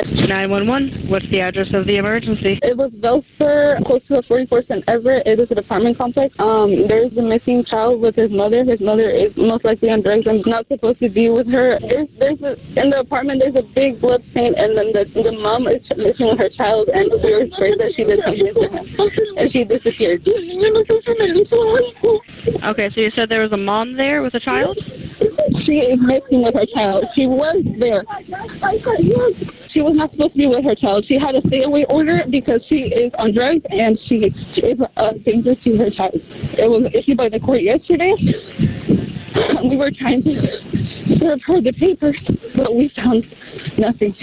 911, what's the address of the emergency? It was Belfer, close to the 44th and Everett. It is an apartment complex. There's a missing child with his mother. His mother is most likely on drugs and not supposed to be with her. In the apartment, there's a big blood stain, and then the mom is missing with her child, and we were afraid that she did something to him, and she disappeared. Okay, so you said there was a mom there with a child? She is missing with her child. She was there. She was not supposed to be with her child. She had a stay-away order because she is on drugs and she is a danger to her child. It was issued by the court yesterday. We were trying to serve her the papers, but we found nothing.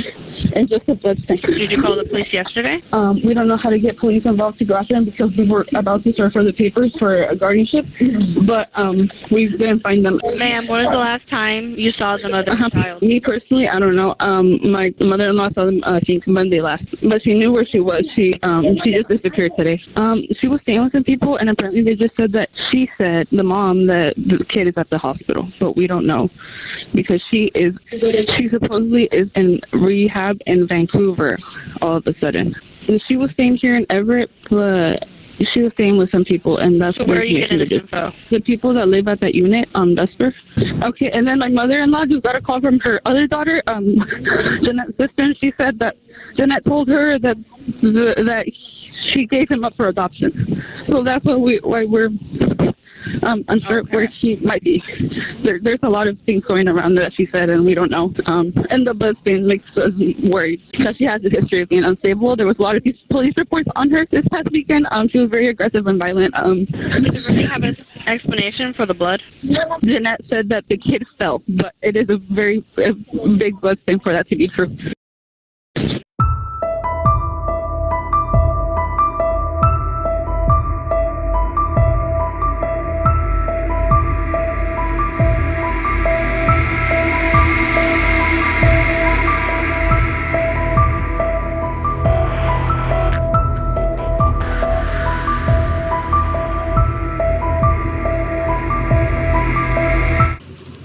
And just a blood stain. Did you call the police yesterday? We don't know how to get police involved to go after them because we were about to serve her the papers for a guardianship, but we didn't find them. Ma'am, when was the last time you saw the mother and child? Me personally, I don't know. My mother-in-law saw them, I think, Monday last, but she knew where she was. She just disappeared today. She was staying with some people, and apparently they just said that she said, the mom, that the kid is at the hospital, but we don't know because she supposedly is in rehab in Vancouver all of a sudden. And she was staying here in Everett, but she was staying with some people, and that's so where are you getting this info? The people that live at that unit, Vesper. Okay, and then my mother-in-law just got a call from her other daughter, Janet's sister, and she said that Janet told her that she gave him up for adoption. So that's why we're unsure where she might be. There's a lot of things going around that she said, and we don't know. And the blood stain makes us worried because she has a history of being unstable. There was a lot of these police reports on her this past weekend. She was very aggressive and violent. Does it really have an explanation for the blood? Jeanette said that the kid fell, but it is a very big blood stain for that to be true.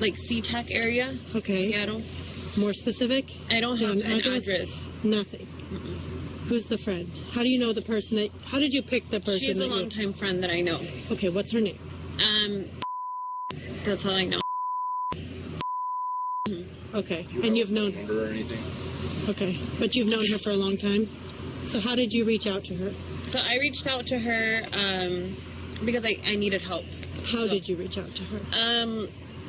Like SeaTac area, okay. Seattle. More specific? I don't have an address. Nothing. Who's the friend? How do you know the person that? How did you pick the person? She's a longtime friend that I know. Okay, what's her name? That's all I know. Okay, and you've known her or anything? Okay, but you've known her for a long time. So how did you reach out to her? So I reached out to her because I needed help. How did you reach out to her?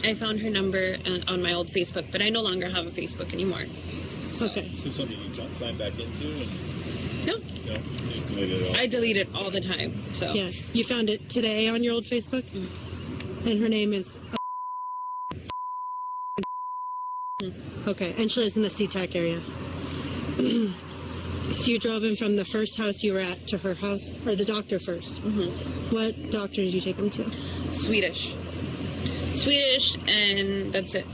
I found her number on my old Facebook, but I no longer have a Facebook anymore. Okay. Is this something you signed back into? No. No? You just deleted it all? I delete it all the time. So. Yeah. You found it today on your old Facebook? And her name is... Okay. And she lives in the SeaTac area. So you drove him from the first house you were at to her house? Or the doctor first? What doctor did you take him to? Swedish, and that's it.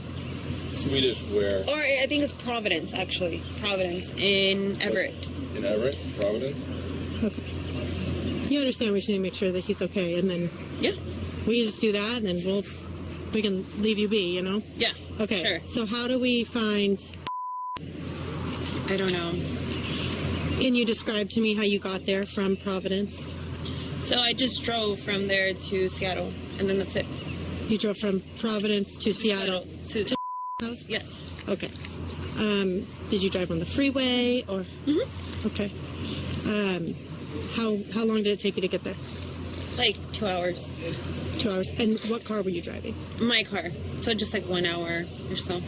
Swedish where? Or I think it's Providence, actually. Providence in Everett. In Everett? Providence? Okay. You understand we just need to make sure that he's okay, and then... Yeah. We can just do that, and then we can leave you be, you know? Yeah. Okay. Sure. So how do we find... I don't know. Can you describe to me how you got there from Providence? So I just drove from there to Seattle, and then that's it. You drove from Providence to Seattle? To house? Yes. Okay. Did you drive on the freeway, or? Okay. How long did it take you to get there? Like 2 hours. 2 hours. And what car were you driving? My car. So just like 1 hour or so.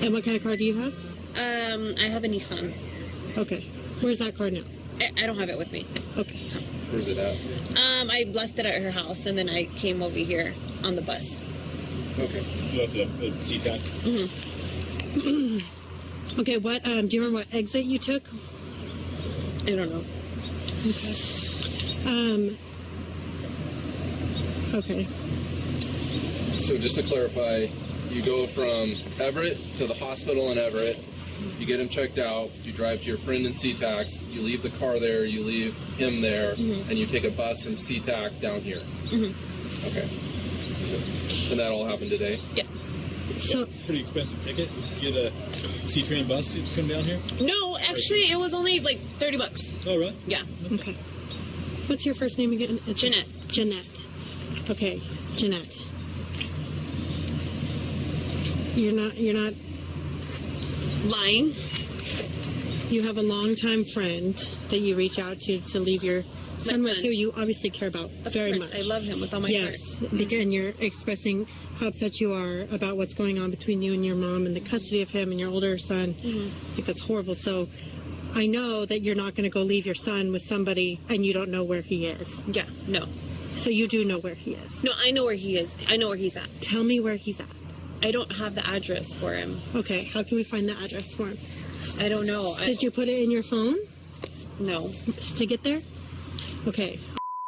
And what kind of car do you have? I have a Nissan. Okay. Where's that car now? I don't have it with me. Okay. So. Where's it at? I left it at her house, and then I came over here on the bus. Okay. You left it at SeaTac? Okay, what, do you remember what exit you took? I don't know. Okay. Okay. So just to clarify, you go from Everett to the hospital in Everett, you get him checked out, you drive to your friend in SeaTac, you leave the car there, you leave him there, and you take a bus from SeaTac down here. Okay. And that all happened today? Yeah. So, Pretty expensive ticket. You get a C-train bus to come down here? No, actually, it was only like $30. Oh, really? Yeah. okay. What's your first name again? It's Jeanette. Jeanette. Okay, Jeanette. You're not Lying. you have a longtime friend that you reach out to leave your son with, friend. who you obviously care about very Of course, much. I love him with all my Yes, heart. and you're expressing how upset you are about what's going on between you and your mom and the custody of him and your older son. I think that's horrible. So I know that you're not going to go leave your son with somebody and you don't know where he is. Yeah, no. So you do know where he is. No, I know where he is. I know where he's at. Tell me where he's at. I don't have the address for him. Okay, how can we find the address for him? I don't know. Did you put it in your phone No. to get there? Okay,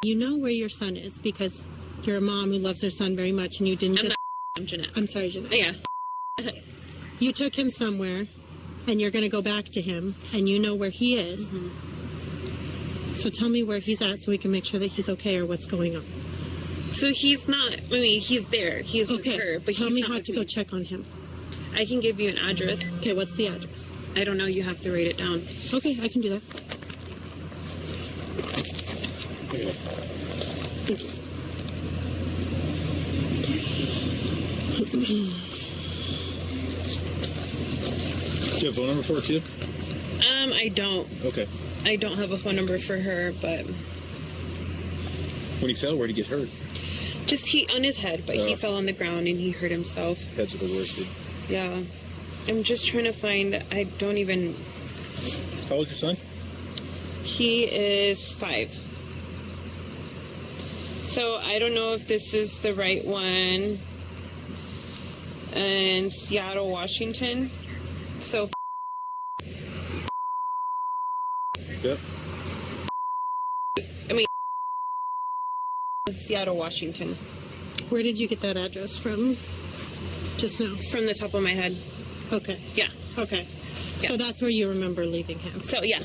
you know where your son is because you're a mom who loves her son very much and you didn't just... I'm Jeanette. I'm sorry, Jeanette. Yeah. You took him somewhere and you're going to go back to him and you know where he is. So tell me where he's at so we can make sure that he's okay or what's going on. So he's not, I mean, he's there. He's with Okay, her, but tell he's me not how with to me. go check on him. I can give you an address. Okay, what's the address? I don't know. You have to write it down. Okay, I can do that. Okay. Thank you. Do you have a phone number for her, too? I don't. Okay. I don't have a phone number for her, but When he fell, where'd he get hurt? just he on his head, but he Oh. fell on the ground and he hurt himself. Heads are the worst, dude. Yeah. I'm just trying to find, I don't even, How old's your son? he is 5. So I don't know if this is the right one. And Seattle, Washington. So Yep. I mean, Seattle, Washington. Where did you get that address from? Just now. From the top of my head. Okay. Yeah. Okay. Yeah. So that's where you remember leaving him. So yeah.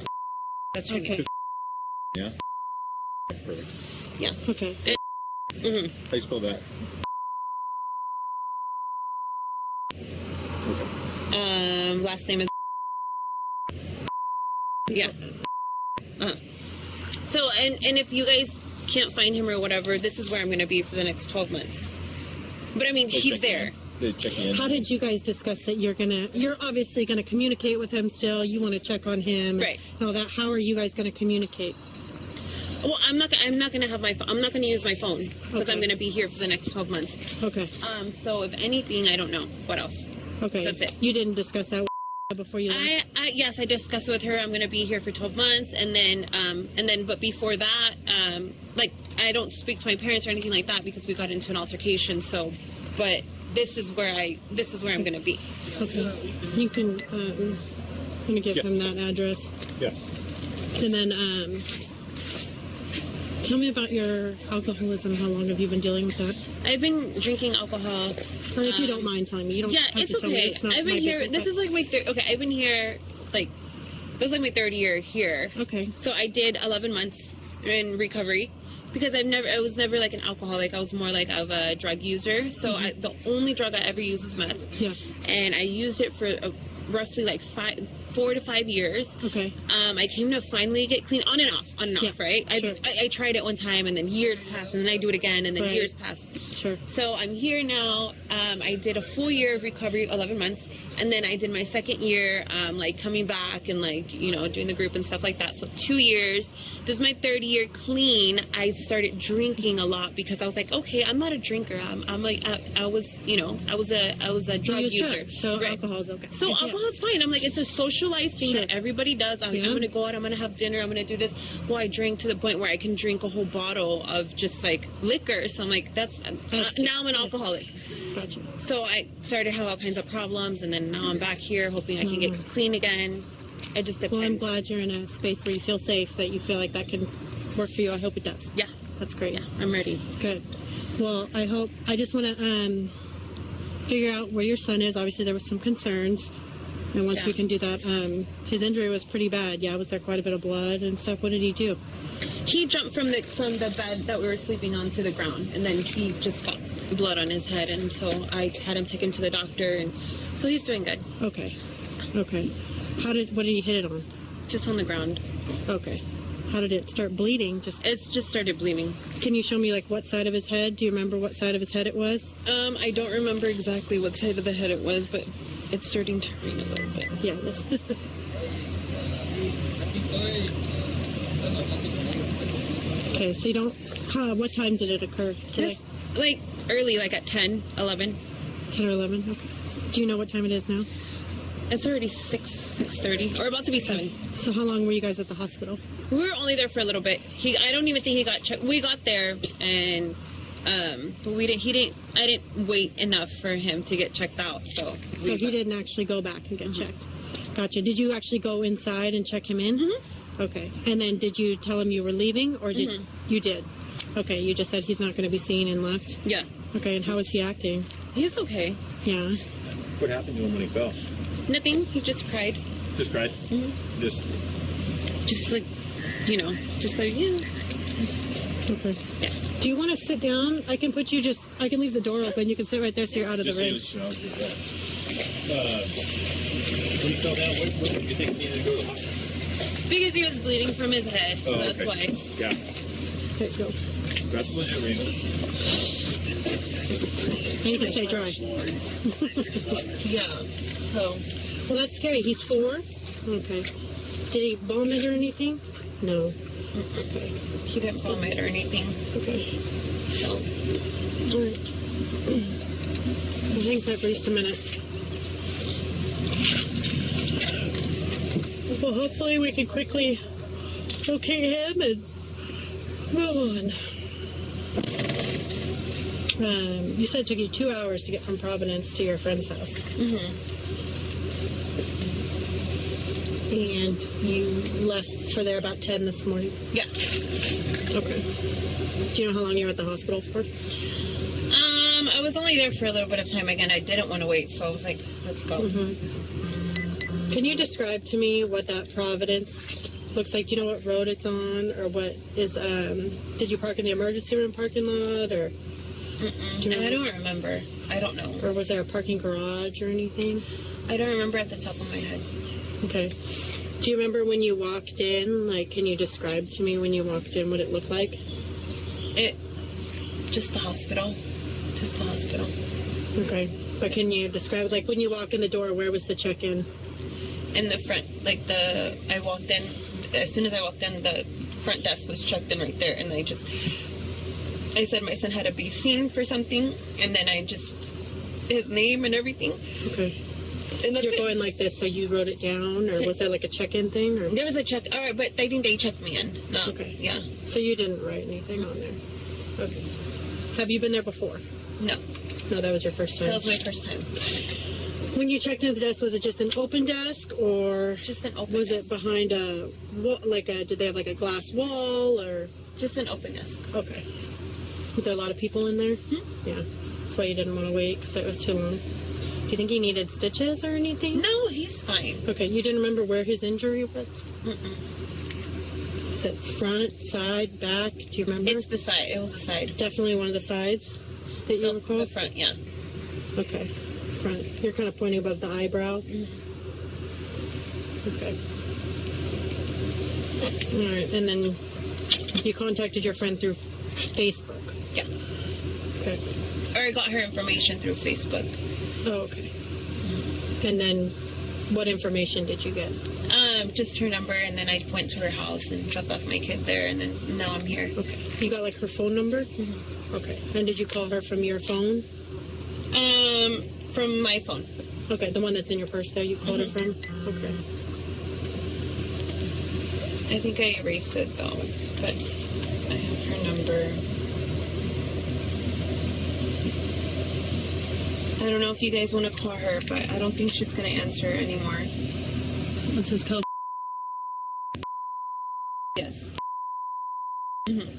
That's her name. Okay. Yeah. Perfect. Yeah. Okay. How do you spell that? Okay. Last name is yeah. So and if you guys can't find him or whatever, this is where I'm gonna be for the next 12 months. But I mean, They he's check there. in. They check in. How did you guys discuss that you're obviously gonna communicate with him still, you wanna check on him Right. and all that. How are you guys gonna communicate? Well, I'm not gonna have my phone. I'm not gonna use my phone because Okay. I'm gonna be here for the next 12 months. Okay. So if anything, I don't know what else. Okay. That's it. You didn't discuss that before you left? Yes, I discussed with her. I'm going to be here for 12 months, and then, but before that, like I don't speak to my parents or anything like that because we got into an altercation. So, but this is where I'm going to be. Okay. You can I'm gonna give him that address. Yeah. And then tell me about your alcoholism. How long have you been dealing with that? I've been drinking alcohol. Or if you don't mind telling me, you don't Yeah, have it's to tell me. okay. It's not I've my been here. business, This is like my third. Okay, I've been here like this is like my third year here. Okay. So I did 11 months in recovery because I was never like an alcoholic. I was more like of a drug user. So the only drug I ever used was meth. Yeah. And I used it for roughly like 4 to 5 years. Okay. I came to finally get clean on and off, Yeah, right? sure. I tried it one time and then years passed and then I do it again and then Right. years passed. Sure. So I'm here now. I did a full year of recovery, 11 months, and then I did my second year, like coming back and like doing the group and stuff like that. So 2 years. This is my third year clean. I started drinking a lot because I was like, okay, I'm not a drinker. I was a drug You use user. drugs, so Right. alcohol's okay. So Yeah. alcohol's fine. I'm like, it's a socialized thing Sure. that everybody does. I'm Yeah. going to go out. I'm going to have dinner. I'm going to do this. Well, I drank to the point where I can drink a whole bottle of just like liquor. So I'm like, that's now I'm an alcoholic. Gotcha. So I started to have all kinds of problems, and then now I'm back here hoping I can get clean again. It just depends. Well, I'm glad you're in a space where you feel safe, that you feel like that can work for you. I hope it does. Yeah, That's great. yeah, I'm ready. Good. Well, I just want to figure out where your son is. Obviously, there was some concerns. And once Yeah. we can do that, his injury was pretty bad. Yeah, was there quite a bit of blood and stuff? What did he do? He jumped from the bed that we were sleeping on to the ground, and then he just fell. blood on his head, and so I had him taken to the doctor, and so he's doing good. Okay. Okay. What did he hit it on? Just on the ground. Okay. How did it start bleeding? It's just started bleeding. Can you show me like what side of his head? Do you remember what side of his head it was? I don't remember exactly what side of the head it was, but it's starting to ring a little bit. Yeah. That's okay, so you don't... what time did it occur today? Just, like, early, like at 10, 11. 10 or 11? Okay. Do you know what time it is now? It's already 6:30, or about to be 7. So how long were you guys at the hospital? We were only there for a little bit. I don't even think he got checked. We got there, and, but I didn't wait enough for him to get checked out, so. So he didn't actually go back and get checked. Gotcha. Did you actually go inside and check him in? Mm-hmm. Okay. And then did you tell him you were leaving, or did you did? Okay. You just said he's not going to be seen and left? Yeah. Okay. And how is he acting? He's okay. Yeah. What happened to him when he fell? Nothing. He just cried. Just cried? Mm-hmm. Just like, just like, yeah. Okay. Yeah. Do you want to sit down? I can leave the door open. You can sit right there so you're out of the ring. When he fell down, what did you think he needed to go to the hospital? Because he was bleeding from his head, so that's okay. why. Yeah. Okay, go. That's a legit reason. And you can stay dry. Yeah. So. Well, that's scary. He's 4? Okay. Did he vomit or anything? No. Okay. He didn't vomit or anything. Okay. So. All right. Hang tight for just a minute. Well, hopefully we can quickly locate him and move on. You said it took you 2 hours to get from Providence to your friend's house. Mm-hmm. And you left for there about 10 this morning? Yeah. Okay. Do you know how long you were at the hospital for? I was only there for a little bit of time. Again, I didn't want to wait, so I was like, let's go. Mm-hmm. Can you describe to me what that Providence looks like? Do you know what road it's on, or what is, did you park in the emergency room parking lot, or? I don't remember. I don't know. Or was there a parking garage or anything? I don't remember at the top of my head. Okay. Do you remember when you walked in? Like, can you describe to me when you walked in what it looked like? Just the hospital. Just the hospital. Okay. But can you describe, like, when you walk in the door, where was the check-in? In the front, like I walked in, as soon as I walked in, the front desk was checked in right there, and I said my son had to be seen for something, and then his name and everything. Okay. And that's You're going like this, so you wrote it down, or was there like a check-in thing? Or? There was a check, all right, but I think they checked me in. No. Okay. Yeah. So you didn't write anything on there? Okay. Have you been there before? No. No, that was your first time? That was my first time. When you checked into the desk, was it just an open desk, or just an open was desk. it behind did they have like a glass wall, or? Just an open desk. Okay. Was there a lot of people in there? Mm-hmm. Yeah. That's why you didn't want to wait, because it was too long. Do you think he needed stitches or anything? No, he's fine. Okay. You didn't remember where his injury was? Mm-mm. Is it front, side, back? Do you remember? It's the side. It was the side. Definitely one of the sides that you recall? The front, yeah. Okay. Front. You're kind of pointing above the eyebrow? Mm-hmm. Okay. All right. And then you contacted your friend through Facebook? Yeah. Okay. Or I got her information through Facebook. Oh, okay. And then what information did you get? Just her number, and then I went to her house and dropped off my kid there, and then now I'm here. Okay. You got like her phone number? Mm-hmm. Okay. And did you call her from your phone? From my phone. Okay, the one that's in your purse there, you called her from? Okay. I think I erased it though, but I have her number. I don't know if you guys want to call her, but I don't think she's going to answer anymore. What's this called? Yes. Mm-hmm.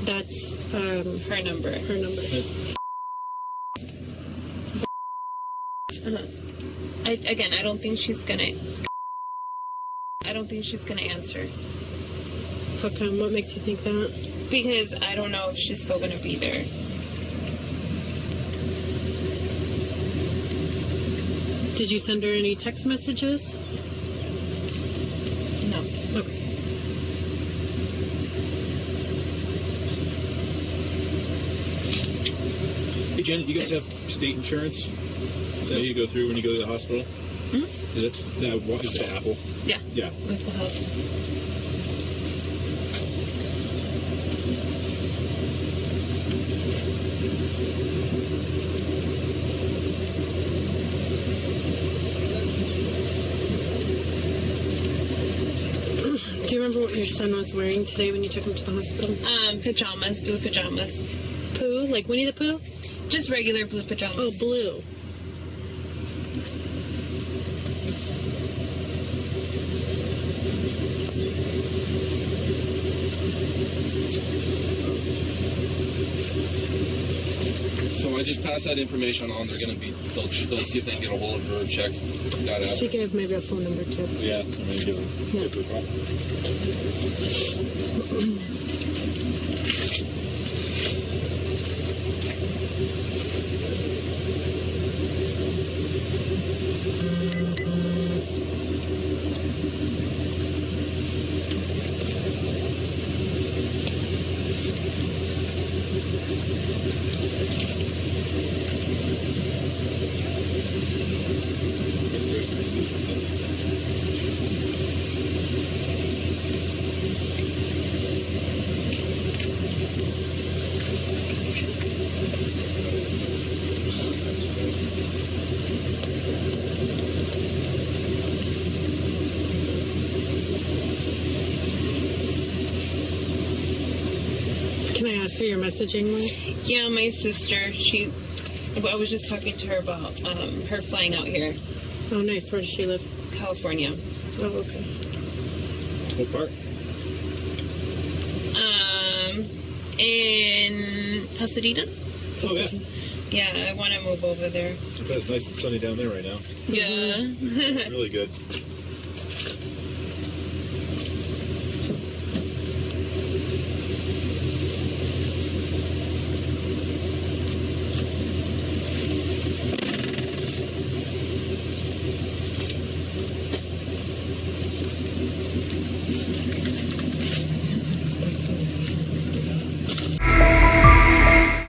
That's her number. her number. I don't think she's gonna answer. How come? What makes you think that? Because I don't know if she's still gonna be there. Did you send her any text messages? No. Okay. Hey, Janet, you guys have state insurance? Is that how you go through when you go to the hospital? Mm-hmm. Is it that? What is it? Apple? Yeah. Yeah. Mental health. Do you remember what your son was wearing today when you took him to the hospital? Pajamas, blue pajamas. Pooh? Like Winnie the Pooh? Just regular blue pajamas. Oh, blue. So I just pass that information on. They're gonna be. They'll see if they can get a hold of her. Check that out. She gave maybe a phone number too. Yeah. I'm gonna give her a call. Can I ask for your messaging, Mom? Yeah, my sister, I was just talking to her about her flying out here, Oh, nice. Where does she live? California. Oh, okay. What part? In Pasadena. Oh, yeah. Yeah, I want to move over there. It's nice and sunny down there right now. Yeah. It's really good.